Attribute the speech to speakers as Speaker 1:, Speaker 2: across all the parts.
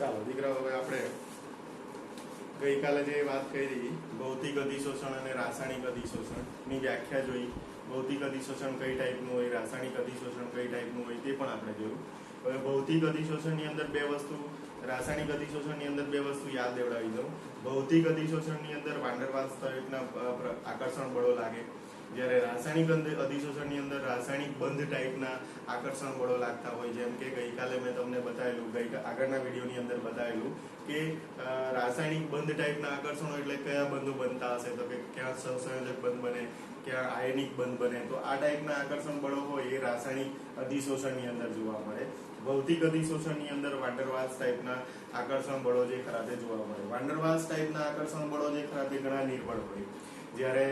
Speaker 1: ચાલો દીકરાઓ, હવે આપણે ગઈકાલે જે વાત કરી ભૌતિક અધિશોષણ અને રાસાયણિક અધિશોષણની વ્યાખ્યા જોઈ. ભૌતિક અધિશોષણ કઈ ટાઈપનું હોય, રાસાયણિક અધિશોષણ કઈ ટાઈપનું હોય તે પણ આપણે જોયું. હવે ભૌતિક અધિશોષણની અંદર બે વસ્તુ, રાસાયણિક અધિશોષણની અંદર બે વસ્તુ યાદ દેવડાવી દઉં. ભૌતિક અધિશોષણની અંદર વાન ડેર વાલ્સ ટાઈપના આકર્ષણ બળો લાગે, જ્યારે રાસાયણિક અધિશોષણની અંદર રાસાયણિક બંધ ટાઈપના આકર્ષણ બળો લાગતા હોય. જેમ કે ગઈકાલે મેં તમને બતાવેલું, આગળના વિડીયોની અંદર બતાવેલું કે રાસાયણિક બંધ ટાઈપના આકર્ષણો એટલે કયા બંધો બનતા હશે, તો કે ક્યાં સહસંયોજક બંધ બને, ક્યાં આયનિક બંધ બને. તો આ ટાઈપના આકર્ષણ બળો હોય એ રાસાયણિક અધિશોષણની અંદર જોવા મળે. ભૌતિક અધિશોષણની અંદર વાન ડેર વાલ્સ ટાઈપના આકર્ષણ બળો જે ખરા તે જોવા મળે. વાન ડેર વાલ્સ ટાઈપના આકર્ષણ બળો જે ખરા તે ઘણા નિર્બળ હોય, જ્યારે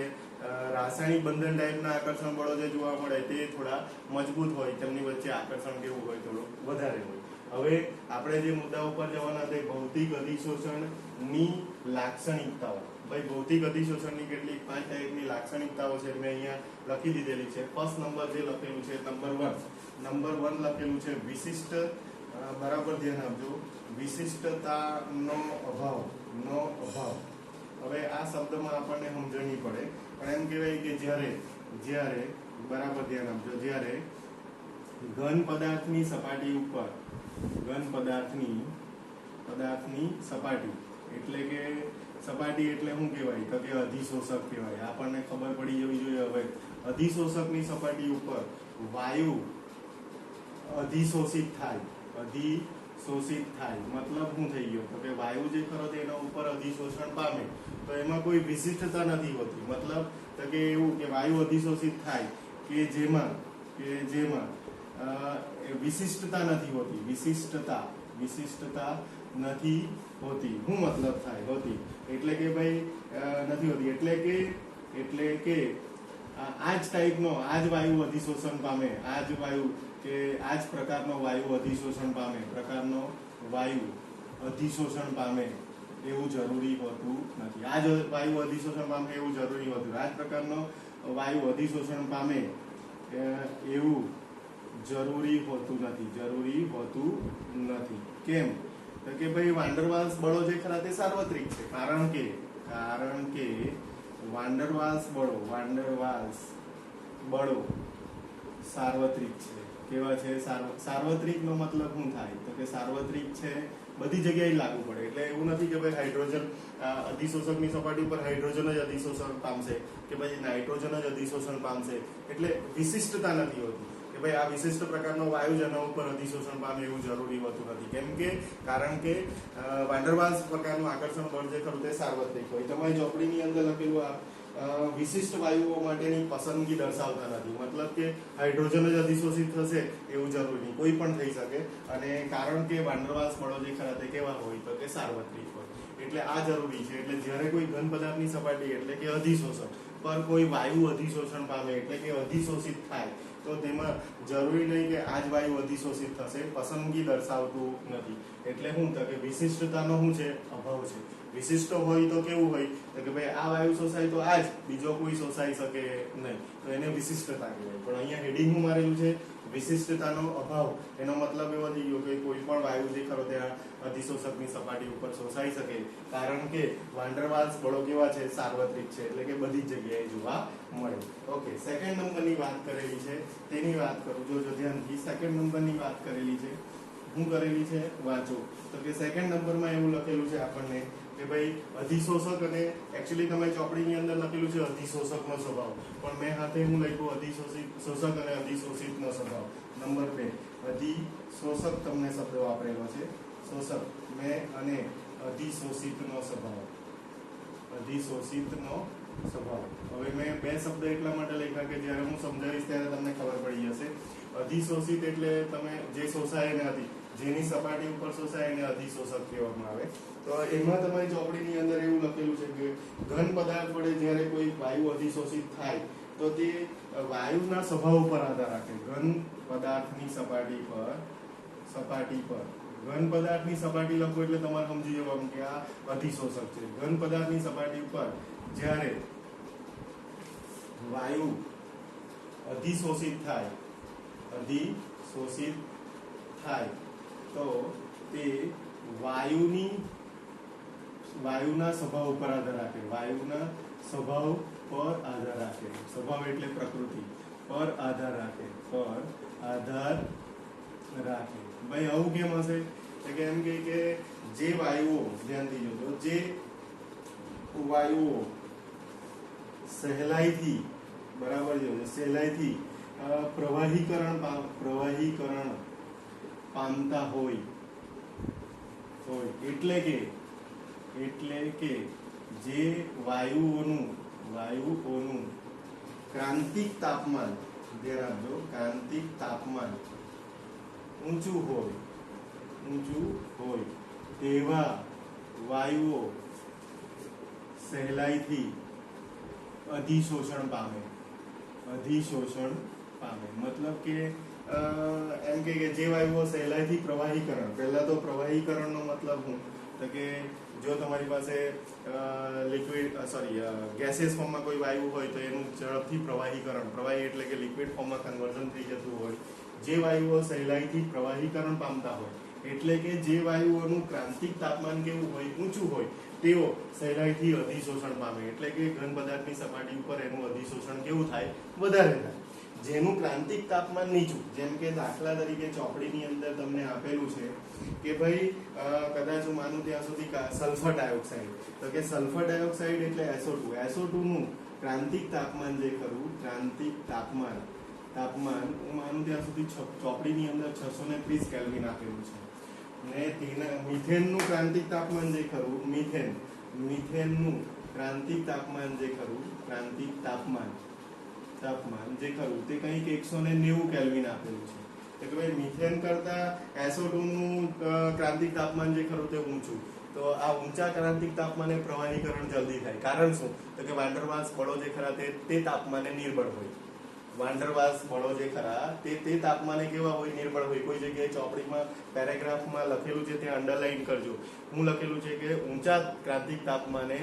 Speaker 1: રાસાયણિક બંધન ટાઈપના આકર્ષણ બળો જે જોવા મળે તે થોડા મજબૂત હોય, તેમની વચ્ચે આકર્ષણ કેવું હોય, થોડું વધારે હોય. હવે આપણે જે મુદ્દા ઉપર જવાના તે ભૌતિક અધિશોષણની લાક્ષણિકતાઓ. ભાઈ, ભૌતિક અધિશોષણની કેટલીક 5 ટાઈપની લાક્ષણિકતાઓ છે, મેં અહીંયા લખી દીધેલી છે. ફર્સ્ટ નંબર જે લખેલું છે નંબર 1 લખેલું છે વિશિષ્ટ, બરાબર ધ્યાન આપજો, વિશિષ્ટતાનો અભાવ. હવે આ શબ્દમાં આપણને સમજણી પડે, પણ એમ કહેવાય કે જ્યારે બરાબર ધ્યાન આપજો, જ્યારે ઘન પદાર્થની સપાટી ઉપર, ઘન પદાર્થની સપાટી એટલે કે સપાટી એટલે શું કહેવાય, તો કે અધિશોષક કહેવાય. આપણને ખબર પડી જવી જોઈએ. હવે અધિશોષકની સપાટી ઉપર વાયુ અધિશોષિત થાય, મતલબ શું થઈ ગયો, તો કે વાયુ જે ખરો તેના ઉપર અધિશોષણ પામે તો એમાં કોઈ વિશિષ્ટતા નથી હોતી. મતલબ તો કે એવું કે વાયુ અધિશોષિત થાય કે જેમાં વિશિષ્ટતા નથી હોતી, વિશિષ્ટતા નથી હોતી. શું મતલબ થાય હોતી, એટલે કે ભાઈ નથી હોતી એટલે કે આ જ ટાઈપનો, આ જ વાયુ અધિશોષણ પામે, આ જ વાયુ કે આ જ પ્રકારનો વાયુ અધિશોષણ પામે એવું જરૂરી હોતું નથી. આ જ વાયુ અધિશોષણ પામે એવું જરૂરી હોતું, આ જ પ્રકારનો વાયુ અધિશોષણ પામે એવું જરૂરી હોતું નથી. કેમ? તો કે ભાઈ વાન ડેર વાલ્સ બળો જે ખરા તે સાર્વત્રિક છે, કારણ કે વાન ડેર વાલ્સ બળો સાર્વત્રિક છે. કેવા છે? સાર્વત્રિક નો મતલબ શું થાય, તો કે સાર્વત્રિક છે, બધી જગ્યાએ લાગુ પડે. એટલે એવું નથી કે ભાઈ હાઇડ્રોજન અધિશોષકની સપાટી ઉપર હાઇડ્રોજન જ અધિશોષણ પામશે કે ભાઈ નાઇટ્રોજન જ અધિશોષણ પામશે, એટલે વિશિષ્ટતા નથી હોતી કે ભાઈ આ વિશિષ્ટ પ્રકારનો વાયુ જ એના ઉપર અધિશોષણ પામે એવું જરૂરી હોતું નથી. કારણ કે વાન ડેર વાલ્સ પ્રકારનું આકર્ષણ બળ જે ખરું તે સાર્વત્રિક હોય. તમારી ચોપડીની અંદર લખેલું આ વિશિષ્ટ વાયુઓ માટેની પસંદગી દર્શાવતા નથી. મતલબ કે હાઇડ્રોજન જ અધિશોષિત થશે એવું જરૂરી નહીં, કોઈ પણ થઈ શકે. અને કારણ કે વાન ડેર વાલ્સ બળો જે ખરા તે કેવા હોય, તો કે સાર્વત્રિક હોય, એટલે આ જરૂરી છે. એટલે જ્યારે કોઈ ઘન પદાર્થની સપાટી એટલે કે અધિશોષક પર કોઈ વાયુ અધિશોષણ પામે એટલે કે અધિશોષિત થાય તો તેમાં જરૂરી નહીં કે આ જ વાયુ અધિશોષિત થશે, પસંદગી દર્શાવતું નથી. એટલે શું, તો કે વિશિષ્ટતાનો શું છે? અભાવ છે. વિશિષ્ટ હોય તો કેવું હોય, તો કે ભાઈ આ વાયુ શોષાય તો આ જ, બીજો કોઈ શોષાઈ શકે નહીં, તો એને વિશિષ્ટતા કહેવાય. પણ અહીંયા હેડિંગ શું મારેલું છે? વિશિષ્ટતાનો અભાવ. એનો મતલબ એવો થઈ ગયો કે કોઈ પણ વાયુ જે ખરો તે અધિશોષકની સપાટી ઉપર શોષાઈ શકે, કારણ કે વાન ડેર વાલ્સ બળો કેવા છે? સાર્વત્રિક છે, એટલે કે બધી જ જગ્યાએ જોવા મળે. ઓકે, સેકન્ડ નંબરની વાત કરેલી છે, તેની વાત કરું, જોજો ધ્યાનથી. સેકન્ડ નંબરની વાત કરેલી છે, શું કરેલી છે? વાંચો. તો કે સેકન્ડ નંબરમાં એવું લખેલું છે આપણને કે ભાઈ અધિશોષક, અને એકચ્યુઅલી તમે ચોપડીની અંદર લખેલું છે અધિશોષકનો સ્વભાવ, પણ મેં હાથે હું લખ્યું અધિશોષક અને અધિશોષિતનો સ્વભાવ. નંબર 2 અધિશોષક તમને શબ્દ વાપરેલો છે, શોષક મેં, અને અધિશોષિતનો સ્વભાવ. હવે મેં બે શબ્દ એટલા માટે લખ્યા કે જ્યારે હું સમજાવીશ ત્યારે તમને ખબર પડી જશે. અધિશોષિત એટલે તમે જે શોષાય એને જેની સપાટી ઉપર શોષાય એને અધિશોષક કહેવામાં આવે. તો એમાં તમારી ચોપડીની અંદર એવું લખેલું છે કે ઘન પદાર્થ વડે જ્યારે કોઈ વાયુ અધિશોષિત થાય તો તે વાયુના સ્વભાવ ઉપર આધાર રાખે. ઘન પદાર્થની સપાટી પર ઘન પદાર્થની સપાટી લખો એટલે તમારે સમજી જવાનું કે આ અધિશોષક છે. ઘન પદાર્થની સપાટી ઉપર જ્યારે વાયુ અધિશોષિત થાય તો તે વાયુના સ્વભાવ ઉપર આધાર રાખે, વાયુના સ્વભાવ પર આધાર રાખે, સ્વભાવ એટલે પ્રકૃતિ પર આધાર રાખે, પર આધાર રાખે. ભાઈ આવું કેમ હશે? કે એમ કે જે વાયુઓ, ધ્યાનથી જોજો, જે વાયુઓ સહેલાઈથી, બરાબર જોજો, સહેલાઈથી પ્રવાહીકરણ પામતા હોય, એટલે કે જે વાયુઓનું ક્રાંતિક તાપમાન, ધ્યાન આપજો, ક્રાંતિક તાપમાન ઊંચું હોય તેવા વાયુઓ સહેલાઈથી અધિશોષણ પામે. મતલબ કે એમ કે જે વાયુઓ સહેલાઈથી પ્રવાહીકરણ, પહેલા તો પ્રવાહીકરણનો મતલબ શું? તો કે જો તમારી પાસે ગેસિયસ ફોર્મમાં કોઈ વાયુ હોય તો એનું ઝડપથી પ્રવાહી એટલે કે લિક્વિડ ફોર્મમાં કન્વર્ઝન થઈ જતું હોય. જે વાયુઓ સહેલાઈથી પ્રવાહીકરણ પામતા હોય, એટલે કે જે વાયુઓનું ક્રાંતિક તાપમાન કેવું હોય? ઊંચું હોય, તેઓ સહેલાઈથી અધિશોષણ પામે. એટલે કે ઘન પદાર્થની સપાટી ઉપર એનું અધિશોષણ કેવું થાય? વધારે થાય. જેનું ક્રાંતિક તાપમાન નીચું, જેમ કે દાખલા તરીકે ચોપડીની અંદર તમને આપેલું છે કે ભાઈ કદાચ હું માનું ત્યાં સુધી સલ્ફર ડાયોક્સાઇડ, તો કે સલ્ફર ડાયોક્સાઇડ એટલે SO2. SO2 નું ક્રાંતિક તાપમાન જે ખરું, ક્રાંતિક તાપમાન હું માનું ત્યાં સુધી ચોપડીની અંદર 630 કેલ્વિન આપેલું છે. ને તેના મિથેનનું ક્રાંતિક તાપમાન જે ખરું, મિથેનનું ક્રાંતિક તાપમાન જે ખરું, તે કંઈક 190 કેલ્વિન આપેલું છે. એટલે ભાઈ મિથેન કરતા SO2 નું ક્રાંતિક તાપમાન જે ખરું તે ઊંચું. તો આ ઊંચા ક્રાંતિક તાપમાને પ્રવાહીકરણ જલ્દી થાય. કારણ શું? તો કે વાન ડર વાલ્સ બળો જે ખરા તે તાપમાને નિર્બળ હોય. વાન ડર વાલ્સ બળો જે ખરા તે તાપમાને કેવા હોય? નિર્બળ હોય. કોઈ જગ્યાએ ચોપડીમાં પેરેગ્રાફમાં લખેલું છે ત્યાં અંડરલાઈન કરજો. હું લખેલું છે કે ઊંચા ક્રાંતિક તાપમાને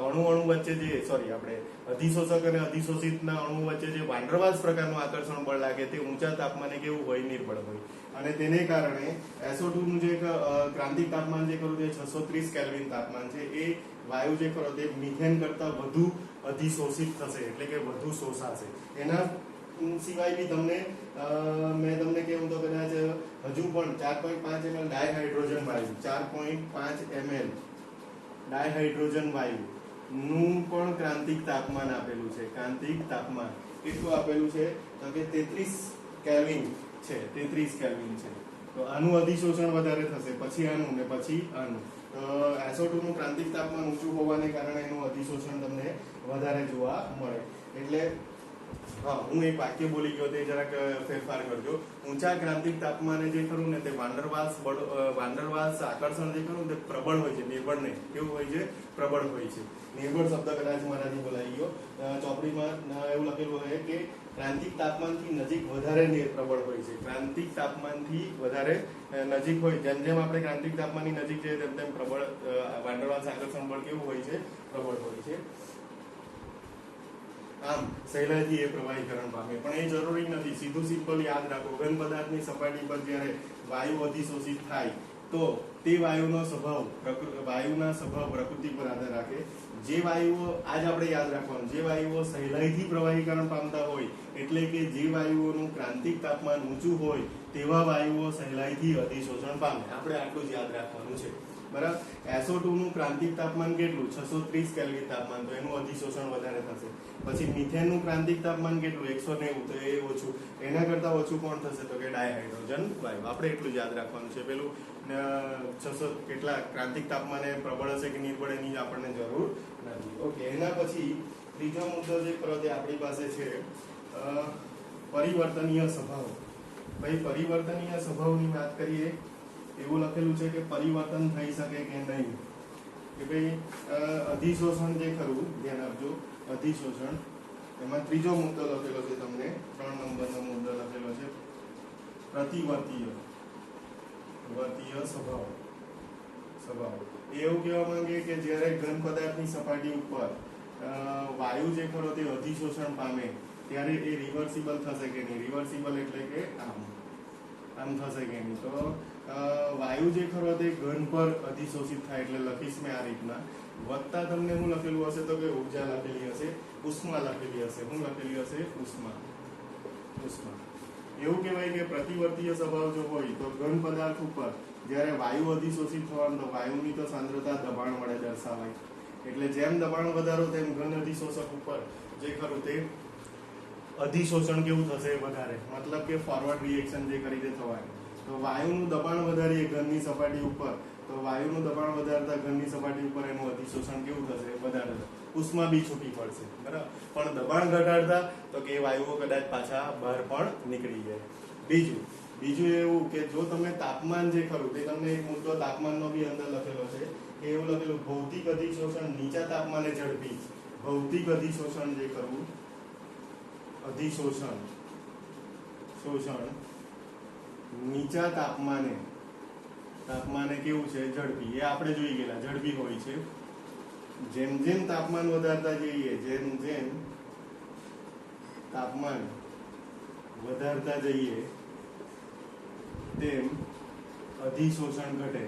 Speaker 1: અણુ વચ્ચે જે આપણે અધિશોષક અને અધિશોષિતના અણુ વચ્ચે જે વાન ડર વાલ્સ પ્રકારનું આકર્ષણ બળ લાગે તે ઊંચા તાપમાને કેવું હોય? નિર્બળ હોય. અને તેને કારણે SO2 નું જે ક્રાંતિક તાપમાન જે ખરું તે 630 કેલ્વિન તાપમાન છે. એ વાયુ જે ખરો તે મિથેન કરતા વધુ અધિશોષિત થશે, એટલે કે વધુ શોષાશે. એના સિવાય બી મેં તમને કેવું તો કદાચ હજુ પણ 4.5 ml ડાયહાઇડ્રોજન વાયુ, 4.5 ml ડાયહાઇડ્રોજન વાયુ નું પણ ક્રાંતિક તાપમાન આપેલું છે. ક્રાંતિક તાપમાન કેટલું આપેલું છે? તો કે 33 કેલ્વિન છે. તો આનું અધિશોષણ વધારે થશે, પછી આનું ને પછી આનું. તો SO2 નું ક્રાંતિક તાપમાન ઊંચું હોવાને કારણે એનું અધિશોષણ તમને વધારે જોવા મળે. એટલે હું એક વાક્ય બોલી ગયો તે જરાક ફેરફાર કરજો. ઊંચા ક્રાંતિક તાપમાને જે ખરું ને તે વાન ડર વાલ્સ આકર્ષણ જે ખરું તે પ્રબળ હોય છે, નિર્બળ નહીં. કેવું હોય છે? પ્રબળ હોય છે. નિર્બળ શબ્દ કદાચ મારાથી બોલાઈ ગયો. ચોપડીમાં એવું લખેલું હોય કે ક્રાંતિક તાપમાનથી નજીક વધારે પ્રબળ હોય છે. ક્રાંતિક તાપમાનથી વધારે નજીક હોય, જેમ આપણે ક્રાંતિક તાપમાનની નજીક જઈએ તેમ પ્રબળ વાન ડર વાલ્સ આકર્ષણ બળ કેવું હોય છે? પ્રબળ હોય છે. આમ સહેલાઈથી એ પ્રવાહીકરણ પામે. પણ એ જરૂરી નથી. સીધું સિમ્પલ યાદ રાખો, ઘન પદાર્થની સપાટી પર જ્યારે વાયુ અધિશોષિત થાય તો તે વાયુના સ્વભાવ પ્રકૃતિ પર આધાર રાખે. જે વાયુઓ, આજ આપણે યાદ રાખવાનું, જે વાયુઓ સહેલાઈથી પ્રવાહીકરણ પામતા હોય, એટલે કે જે વાયુઓનું ક્રાંતિક તાપમાન ઊંચું હોય તેવા વાયુઓ સહેલાઈથી અધિશોષણ પામે. આપણે આટલું જ યાદ રાખવાનું છે. બરાબર. SO2 નું ક્રાંતિક તાપમાન કેટલું? 630 કેલ્વિન તાપમાન, તો એનું અધિશોષણ વધારે થશે. પછી મિથેન નું ક્રાંતિક તાપમાન કેટલું? 190, તો એ ઓછું. એના કરતા ઓછું કોણ થશે? તો કે ડાયહાઇડ્રોજન વાયુ. આપણે એટલું જ યાદ રાખવાનું છે. પેલું 600 કેટલા ક્રાંતિક તાપમાને પ્રબળ હશે કે નિર્બળ એની આપણને જરૂર નથી. ઓકે. એના પછી ત્રીજો મુદ્દો જે ખરો તે આપણી પાસે છે પરિવર્તનીય સ્વભાવ. ભાઈ પરિવર્તનીય સ્વભાવની વાત કરીએ. એવું લખેલું છે કે પરિવર્તન થઈ શકે કે નહીં. કે ભાઈ અધિશોષણ જે ખરું, ધ્યાન આપજો, અધિશોષણ. એમાં ત્રીજો મુદ્દો લખેલો છે તમને, 3 નંબરનો મુદ્દો લખેલો છે પ્રતિવર્તીય સ્વભાવ. એવું કહેવા માંગે કે જ્યારે ઘન પદાર્થની સપાટી ઉપર વાયુ જે ખરો તે અધિશોષણ પામે ત્યારે એ રિવર્સિબલ થશે કે નહીં. રિવર્સિબલ એટલે કે આમ થશે કે નહીં. તો વાયુ વાયુ જે ખરો તે ઘન પર અધિશોષિત થાય એટલે લખીશ મેં આ રીતના વત્તા તમને હું લખેલું હશે તો કે ઊર્જા લખેલી હશે ઉષ્મા લખેલી હશે હું લખેલી હશે ઉષ્મા એવું કહેવાય કે પ્રતિવર્તીય સ્વભાવ જો હોય તો ઘન પદાર્થ ઉપર જ્યારે વાયુ અધિશોષિત થવાનું તો વાયુની તો સાંદ્રતા દબાણ વડે દર્શાવાય એટલે જેમ દબાણ વધારો તેમ ઘન અધિશોષક ઉપર જે ખરું તે અધિશોષણ કેવું થશે વધારે મતલબ કે ફોરવર્ડ રિએક્શન જે કરી તે થવાય તો વાયુનું દબાણ વધારીએ ઘનની સપાટી ઉપર તો વાયુનું દબાણ વધારતા ઘનની સપાટી ઉપર એનું અધિશોષણ કેવું થશે વધારે ઉષ્મા બી છૂટી પડશે બરાબર પણ દબાણ ઘટાડતા તો કે વાયુઓ કદાચ પાછા બહાર પણ નીકળી જાય બીજું એવું કે જો તમે તાપમાન જે ખરું તે તમને એક મુદ્દો તાપમાનનો બી અંદર લખેલો છે કે એવું લખેલું ભૌતિક અધિશોષણ નીચા તાપમાને ઝડપી ભૌતિક અધિશોષણ જે કરવું શોષણ નીચા તાપમાને કેવું છે ઝડપી એ આપણે જોઈ ગયેલા ઝડપી હોય છે જેમ જેમ તાપમાન વધારતા જઈએ જેમ તાપમાન વધારતા જઈએ તેમ અધિશોષણ ઘટે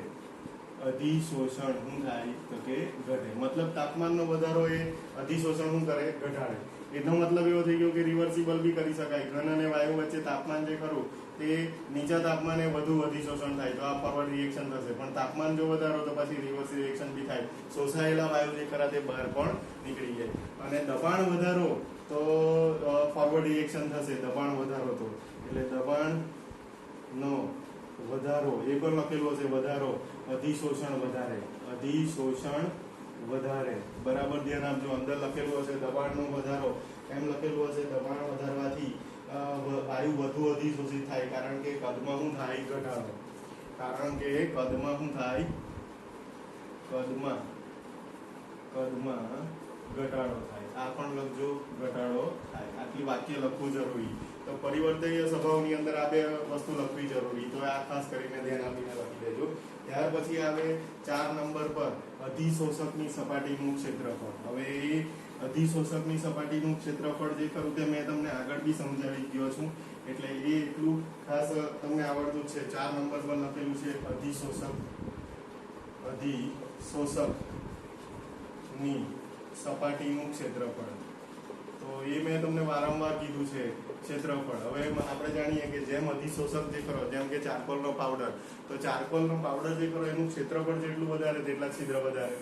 Speaker 1: અધિશોષણ શું થાય તો કે ઘટે મતલબ તાપમાનનો વધારો એ અધિશોષણ શું કરે ઘટાડે એનો મતલબ એવો થઈ ગયો કે રિવર્સિબલ બી કરી શકાય ઘન અને વાયુ વચ્ચે તાપમાન જે ખરું તે નીચા તાપમાને વધુ અધિશોષણ થાય તો આ ફોરવર્ડ રિએક્શન થશે પણ તાપમાન જો વધારો તો પછી રિવર્સ રિએક્શન બી થાય શોષાયેલા વાયુ જે ખરા તે બહાર પણ નીકળી જાય અને દબાણ વધારો તો ફોરવર્ડ રિએક્શન થશે દબાણ વધારો તો એટલે દબાણનો વધારો એ પણ લખેલું હશે વધારો અધિશોષણ વધારે બરાબર ધ્યાન આપજો અંદર લખેલું હશે દબાણનો વધારો એમ લખેલું હશે દબાણ વધારવાથી વાયુ વધુ અધિશોષિત થાય કારણ કે કદમાં શું થાય ઘટાડો ઘટાડો થાય આ પણ લખજો ઘટાડો થાય આટલી વાક્ય લખવું જરૂરી તો પરિવર્તનીય સ્વભાવની અંદર આ બે વસ્તુ લખવી જરૂરી તો આ ખાસ કરીને ધ્યાન આપીને લખી દેજો ત્યાર પછી આવે 4 નંબર પર અધિશોષકની સપાટીનું ક્ષેત્રફળ હવે એ અધિશોષકની સપાટીનું ક્ષેત્રફળ જે ખરું તે મેં તમને આગળ બી સમજાવી ગયો છું એટલે એ એટલું ખાસ તમને આવડતું છે 4 નંબર પર લખેલું છે અધિશોષકની સપાટીનું ક્ષેત્રફળ તો એ મેં તમને વારંવાર કીધું છે ક્ષેત્રફળ હવે આપણે જાણીએ કે જેમ અધિશોષક જે ખરો જેમ કે ચારકોલનો પાવડર તો ચારકોલનો પાવડર જે ખરો એનું ક્ષેત્રફળ જેટલું વધારે તેટલા છિદ્ર વધારે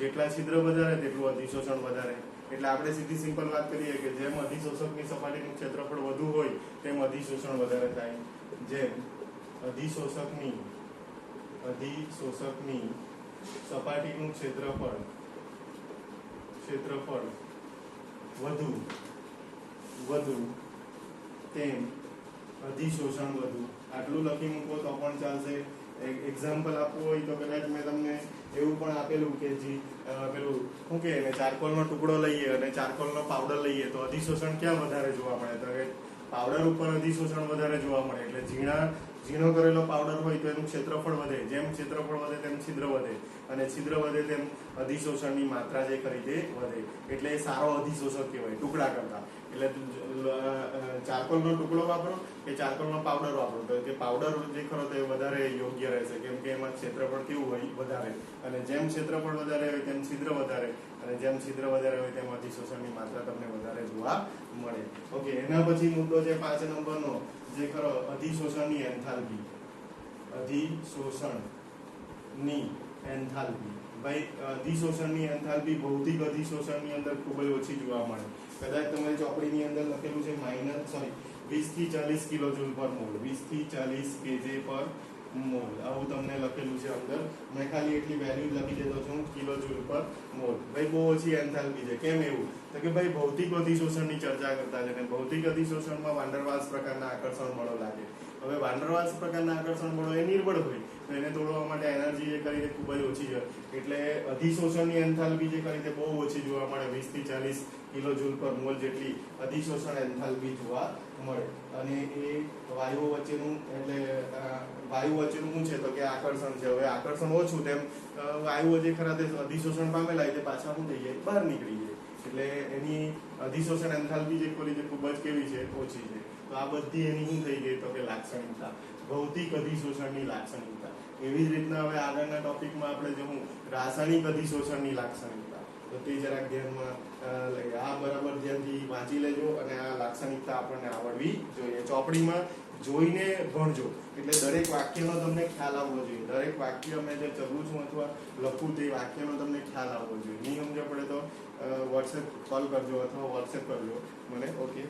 Speaker 1: જેટલા છિદ્ર વધારે તેટલું અધિશોષણ વધારે એટલે આપણે સીધી સિમ્પલ વાત કરીએ કે જેમ અધિશોષકની સપાટીનું ક્ષેત્રફળ વધુ હોય તેમ અધિશોષણ વધારે થાય જેમ અધિશોષકની સપાટીનું ક્ષેત્રફળ વધુ તેમ અધિશોષણ વધુ આટલું લખી મૂકો તો પણ ચાલશે એક્ઝામ્પલ આપવું હોય તો કદાચ મેં તમને એવું પણ આપેલું કે પેલું શું કે ચારકોલનો ટુકડો લઈએ અને ચારકોલનો પાવડર લઈએ તો અધિશોષણ ક્યાં વધારે જોવા મળે તો પાવડર ઉપર અધિશોષણ વધારે જોવા મળે એટલે ઝીણો કરેલો પાવડર હોય તો એનું ક્ષેત્રફળ વધે જેમ ક્ષેત્રફળ વધે તેમ છિદ્ર વધે અને છિદ્ર વધે તેમ અધિશોષણની માત્રા જે ખરી તે વધે એટલે એ સારો અધિશોષક કહેવાય ટુકડા કરતા એટલે ચારકોલનો ટુકડો વાપરો કે ચારકોલનો પાવડર વાપરો તો કે પાવડર જે ખરો તે વધારે યોગ્ય રહેશે કેમ કે એમાં ક્ષેત્રફળ કેવું હોય વધારે અને જેમ ક્ષેત્રફળ વધારે હોય તેમ છિદ્ર વધારે અને જેમ છિદ્ર વધારે હોય તેમ અધિશોષણની માત્રા તમને વધારે જોવા મળે ઓકે એના પછી મુદ્દો છે 5 નંબરનો જે ખરો અધિશોષણની એન્થાલ્પી ભાઈ અધિશોષણની એન્થાલ્પી ભૌતિક અધિશોષણની અંદર ખૂબ જ ઓછી જોવા મળે કદાચ તમારી ચોપડીની અંદર લખેલું છે 20 થી 40 કિલોજૂલ પર મોલ 20 થી 40 kJ પર મોલ આવું તમને લખેલું છે અંદર મેં ખાલી એટલી વેલ્યુ લખી દેતો છું કિલોજૂલ પર મોલ ભાઈ બહુ ઓછી એન્થાલ્પી છે કેમ એવું તો કે ભાઈ ભૌતિક અધિશોષણની ચર્ચા કરતા છે અને ભૌતિક અધિશોષણમાં વાન ડર વાલ્સ પ્રકારના આકર્ષણ બળો લાગે હવે વાન ડર વાલ્સ પ્રકારના આકર્ષણ બળો એ નિર્બળ હોય તો એને તોડવા માટે એનર્જી જે કરી તે ખૂબ જ ઓછી છે એટલે અધિશોષણની એન્થાલ્પી જે કરી તે બહુ ઓછી જોવા મળે 20 થી 40 કિલોજૂલ પર મોલ જેટલી અધિશોષણ એન્થાલ્પી જોવા મળે અને એ વાયુઓ વચ્ચેનું એટલે વાયુ વચ્ચેનું શું છે તો કે આકર્ષણ છે હવે આકર્ષણ ઓછું તેમ વાયુઓ જે ખરા તે અધિશોષણ પામેલા તે પાછા શું થઈ જાય બહાર નીકળી જાય એટલે એની અધિશોષણ એન્થાલ્પી જે ખોલી છે ખૂબ જ કેવી છે ઓછી છે તો આ બધી એની શું થઈ ગઈ તો કે લાક્ષણિકતા ભૌતિક અધિશોષણની લાક્ષણિકતા. એવી જ રીતના હવે આગળના ટોપિકમાં આપણે જોવું રાસાયણિક અધિશોષણની લાક્ષણિકતા. તો તે જરાક ધ્યાનમાં લઈએ. આ બરાબર ધ્યાનથી વાંચી લેજો અને આ લાક્ષણિકતા આપણને આવડવી જોઈએ. ચોપડીમાં જોઈને ભણજો એટલે દરેક વાક્યનો તમને ખ્યાલ આવવો જોઈએ. દરેક વાક્ય મેં જે ચલું છું અથવા લખું તે વાક્યનો તમને ખ્યાલ આવવો જોઈએ. નહીં સમજ પડે તો વોટ્સએપ કોલ કરજો અથવા વોટ્સએપ કરજો મને. ઓકે.